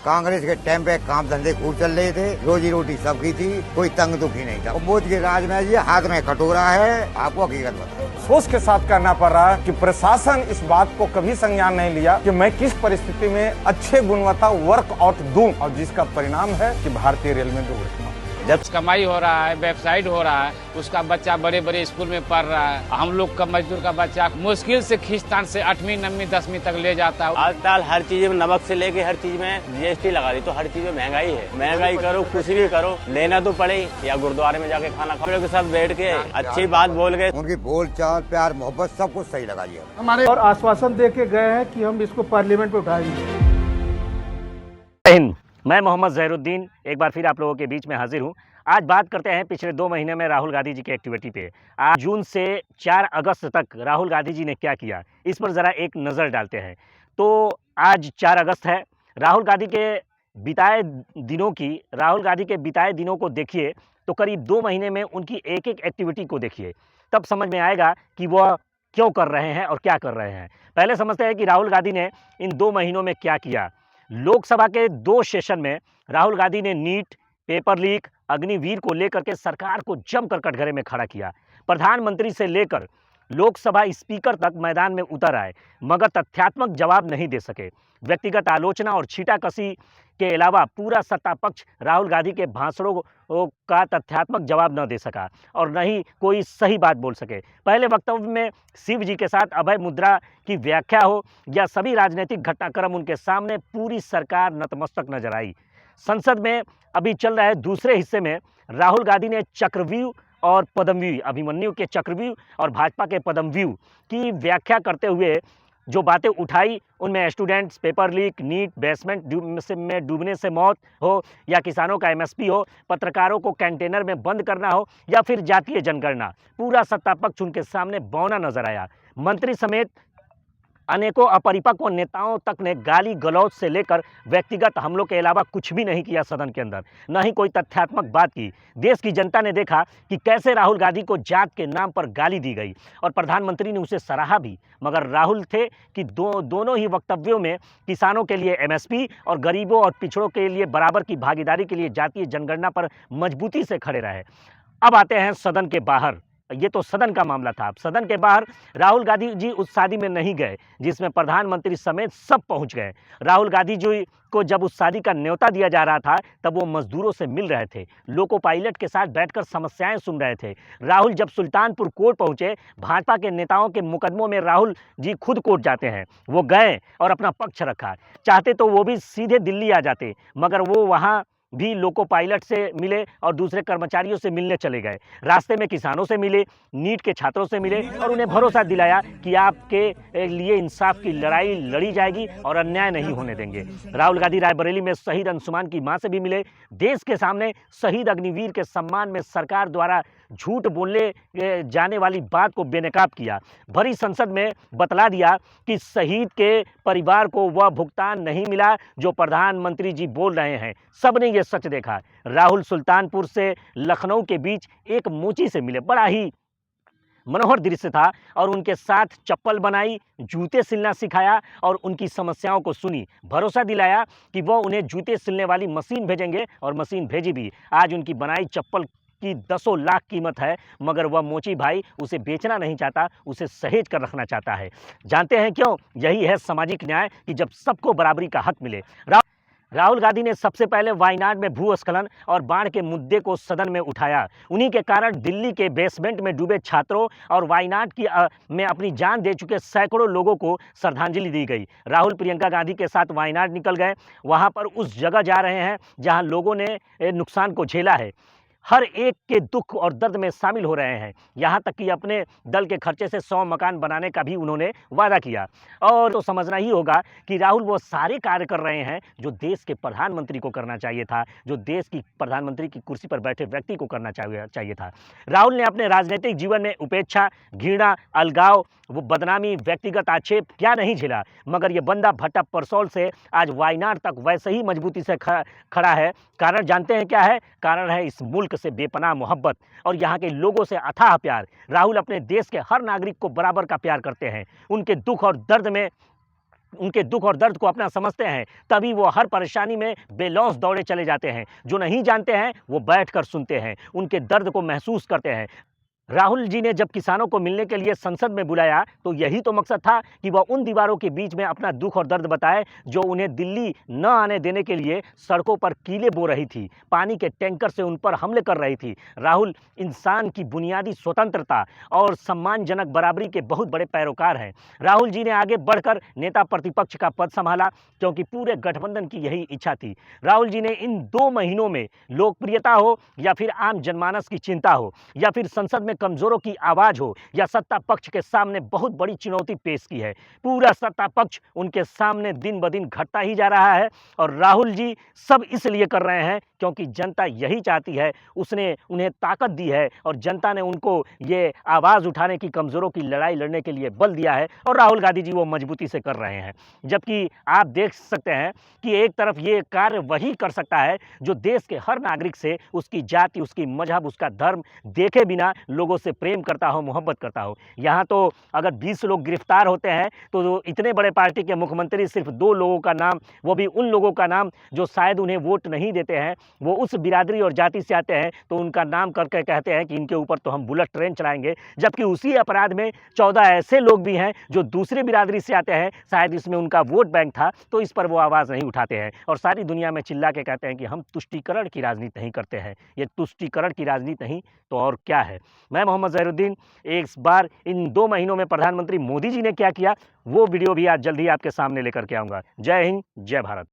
कांग्रेस के टाइम पे काम धंधे खूब चल रहे थे, रोजी रोटी सबकी थी, कोई तंग दुखी नहीं था। मोदी के राज में ये हाथ में कटोरा है, आपको हकीकत बता। सोच के साथ करना पड़ रहा है कि प्रशासन इस बात को कभी संज्ञान नहीं लिया कि मैं किस परिस्थिति में अच्छे गुणवत्ता वर्कआउट दूं, और जिसका परिणाम है कि भारतीय रेल में दुर्घटना। जब कमाई हो रहा है, वेबसाइट हो रहा है, उसका बच्चा बड़े बड़े स्कूल में पढ़ रहा है। हम लोग का मजदूर का बच्चा मुश्किल से खींचतान से 8वीं 9वीं 10वीं तक ले जाता है। आजकल हर चीज में नमक से लेके हर चीज में जीएसटी लगा दी, तो हर चीज में महंगाई है। महंगाई करो, कुछ भी करो, लेना तो पड़े, या गुरुद्वारे में जाके खाना खाओ के साथ बैठ के अच्छी बात बोल गए। उनकी बोल चाल प्यार मोहब्बत सब कुछ सही लगा दिया हमारे, और आश्वासन दे के गए हैं कि हम इसको पार्लियामेंट पे उठाएंगे। मैं मोहम्मद जहरुद्दीन एक बार फिर आप लोगों के बीच में हाजिर हूँ। आज बात करते हैं पिछले 2 महीने में राहुल गांधी जी की एक्टिविटी पे। आज जून से 4 अगस्त तक राहुल गांधी जी ने क्या किया, इस पर ज़रा एक नज़र डालते हैं। तो आज 4 अगस्त है। राहुल गांधी के बिताए दिनों को देखिए तो करीब 2 महीने में उनकी एक एक एक्टिविटी को देखिए, तब समझ में आएगा कि वह क्यों कर रहे हैं और क्या कर रहे हैं। पहले समझते हैं कि राहुल गांधी ने इन 2 महीनों में क्या किया। लोकसभा के 2 सेशन में राहुल गांधी ने नीट, पेपर लीक, अग्निवीर को लेकर के सरकार को जमकर कटघरे में खड़ा किया। प्रधानमंत्री से लेकर लोकसभा स्पीकर तक मैदान में उतर आए, मगर तथ्यात्मक जवाब नहीं दे सके। व्यक्तिगत आलोचना और छीटाकशी के अलावा पूरा सत्ता पक्ष राहुल गांधी के भाषणों का तथ्यात्मक जवाब न दे सका और न ही कोई सही बात बोल सके। पहले वक्तव्य में शिव जी के साथ अभय मुद्रा की व्याख्या हो या सभी राजनीतिक घटनाक्रम उनके सामने पूरी सरकार नतमस्तक नजर आई। संसद में अभी चल रहा है दूसरे हिस्से में राहुल गांधी ने चक्रव्यूह और पद्मव्यूह, अभिमन्यु के चक्रव्यूह और भाजपा के पद्मव्यूह की व्याख्या करते हुए जो बातें उठाई, उनमें students, paper leak, NEET, basement में डूबने से मौत हो या किसानों का एमएसपी हो, पत्रकारों को कंटेनर में बंद करना हो या फिर जातीय जनगणना, पूरा सत्ता पक्ष उनके सामने बौना नजर आया। मंत्री समेत अनेकों अपरिपक्व नेताओं तक ने गाली गलौज से लेकर व्यक्तिगत हमलों के अलावा कुछ भी नहीं किया सदन के अंदर, न ही कोई तथ्यात्मक बात की। देश की जनता ने देखा कि कैसे राहुल गांधी को जात के नाम पर गाली दी गई और प्रधानमंत्री ने उसे सराहा भी, मगर राहुल थे कि दोनों ही वक्तव्यों में किसानों के लिए एमएसपी और गरीबों और पिछड़ों के लिए बराबर की भागीदारी के लिए जातीय जनगणना पर मजबूती से खड़े रहे। अब आते हैं सदन के बाहर। ये तो सदन का मामला था। अब सदन के बाहर राहुल गांधी जी उस शादी में नहीं गए जिसमें प्रधानमंत्री समेत सब पहुंच गए। राहुल गांधी जी को जब उस शादी का न्योता दिया जा रहा था तब वो मजदूरों से मिल रहे थे, लोको पायलट के साथ बैठकर समस्याएं सुन रहे थे। राहुल जब सुल्तानपुर कोर्ट पहुंचे, भाजपा के नेताओं के मुकदमों में राहुल जी खुद कोर्ट जाते हैं, वो गए और अपना पक्ष रखा। चाहते तो वो भी सीधे दिल्ली आ जाते, मगर वो वहाँ भी लोको पायलट से मिले और दूसरे कर्मचारियों से मिलने चले गए। रास्ते में किसानों से मिले, नीट के छात्रों से मिले और उन्हें भरोसा दिलाया कि आपके लिए इंसाफ की लड़ाई लड़ी जाएगी और अन्याय नहीं होने देंगे। राहुल गांधी रायबरेली में शहीद अंशुमान की मां से भी मिले। देश के सामने शहीद अग्निवीर के सम्मान में सरकार द्वारा झूठ बोलने जाने वाली बात को बेनकाब किया। भरी संसद में बतला दिया कि शहीद के परिवार को वह भुगतान नहीं मिला जो प्रधानमंत्री जी बोल रहे हैं। सबने ये सच देखा। राहुल सुल्तानपुर से लखनऊ के बीच एक मोची से मिले, बड़ा ही मनोहर दृश्य था, और उनके साथ चप्पल बनाई, जूते सिलना सिखाया और उनकी समस्याओं को सुनी। भरोसा दिलाया कि वह उन्हें जूते सिलने वाली मशीन भेजेंगे और मशीन भेजी भी। आज उनकी बनाई चप्पल की 10 लाख कीमत है, मगर वह मोची भाई उसे बेचना नहीं चाहता, उसे सहेज कर रखना चाहता है। जानते हैं क्यों? यही है सामाजिक न्याय कि जब सबको बराबरी का हक मिले। राहुल गांधी ने सबसे पहले वायनाड में भूस्खलन और बाढ़ के मुद्दे को सदन में उठाया। उन्हीं के कारण दिल्ली के बेसमेंट में डूबे छात्रों और वायनाड में अपनी जान दे चुके सैकड़ों लोगों को श्रद्धांजलि दी गई। राहुल प्रियंका गांधी के साथ वायनाड निकल गए, वहां पर उस जगह जा रहे हैं जहां लोगों ने नुकसान को झेला है। हर एक के दुख और दर्द में शामिल हो रहे हैं, यहाँ तक कि अपने दल के खर्चे से 100 मकान बनाने का भी उन्होंने वादा किया। और तो समझना ही होगा कि राहुल वो सारे कार्य कर रहे हैं जो देश के प्रधानमंत्री को करना चाहिए था, जो देश की प्रधानमंत्री की कुर्सी पर बैठे व्यक्ति को करना चाहिए था। राहुल ने अपने राजनीतिक जीवन में उपेक्षा, घृणा, अलगाव, वो बदनामी, व्यक्तिगत आक्षेप क्या नहीं झेला, मगर ये बंदा भट्टा परसौल से आज वायनाड तक वैसे ही मजबूती से खड़ा है। कारण जानते हैं क्या है? कारण है इस मुल्क से बेपनाह मोहब्बत और यहाँ के लोगों से अथाह प्यार। राहुल अपने देश के हर नागरिक को बराबर का प्यार करते हैं। उनके दुख और दर्द में उनके दुख और दर्द को अपना समझते हैं, तभी वो हर परेशानी में बेलौस दौड़े चले जाते हैं। जो नहीं जानते हैं वो बैठकर सुनते हैं, उनके दर्द को महसूस करते हैं। राहुल जी ने जब किसानों को मिलने के लिए संसद में बुलाया तो यही तो मकसद था कि वह उन दीवारों के बीच में अपना दुख और दर्द बताए जो उन्हें दिल्ली न आने देने के लिए सड़कों पर कीले बो रही थी, पानी के टैंकर से उन पर हमले कर रही थी। राहुल इंसान की बुनियादी स्वतंत्रता और सम्मानजनक बराबरी के बहुत बड़े पैरोकार हैं। राहुल जी ने आगे बढ़कर नेता प्रतिपक्ष का पद संभाला क्योंकि पूरे गठबंधन की यही इच्छा थी। राहुल जी ने इन 2 महीनों में लोकप्रियता हो या फिर आम जनमानस की चिंता हो या फिर संसद में कमजोरों की आवाज हो या सत्ता पक्ष के सामने बहुत बड़ी चुनौती पेश की है, पूरा सत्ता पक्ष उनके सामने दिन ब दिन घटता ही जा रहा है। और राहुल जी सब इसलिए कर रहे हैं क्योंकि जनता यही चाहती है, उसने उन्हें ताकत दी है और जनता ने उनको ये आवाज उठाने की, कमजोरों की लड़ाई लड़ने के लिए बल दिया है और राहुल गांधी जी वो मजबूती से कर रहे हैं। जबकि आप देख सकते हैं कि एक तरफ ये कार्य वही कर सकता है जो देश के हर नागरिक से उसकी जाति, उसकी मजहब, उसका धर्म देखे बिना लोगों से प्रेम करता हो, मोहब्बत करता हो। यहाँ तो अगर 20 लोग गिरफ्तार होते हैं तो इतने बड़े पार्टी के मुख्यमंत्री सिर्फ 2 लोगों का नाम, वो भी उन लोगों का नाम जो शायद उन्हें वोट नहीं देते हैं, वो उस बिरादरी और जाति से आते हैं, तो उनका नाम करके कहते हैं कि इनके ऊपर तो हम बुलेट ट्रेन चलाएंगे। जबकि उसी अपराध में 14 ऐसे लोग भी हैं जो दूसरी बिरादरी से आते हैं, शायद इसमें उनका वोट बैंक था, तो इस पर वो आवाज़ नहीं उठाते हैं और सारी दुनिया में चिल्ला के कहते हैं कि हम तुष्टीकरण की राजनीति नहीं करते हैं। ये तुष्टीकरण की राजनीति नहीं तो और क्या है। मैं मोहम्मद ज़हीरुद्दीन एक बार इन 2 महीनों में प्रधानमंत्री मोदी जी ने क्या किया वो वीडियो भी आज जल्द ही आपके सामने लेकर के आऊँगा। जय हिंद, जय भारत।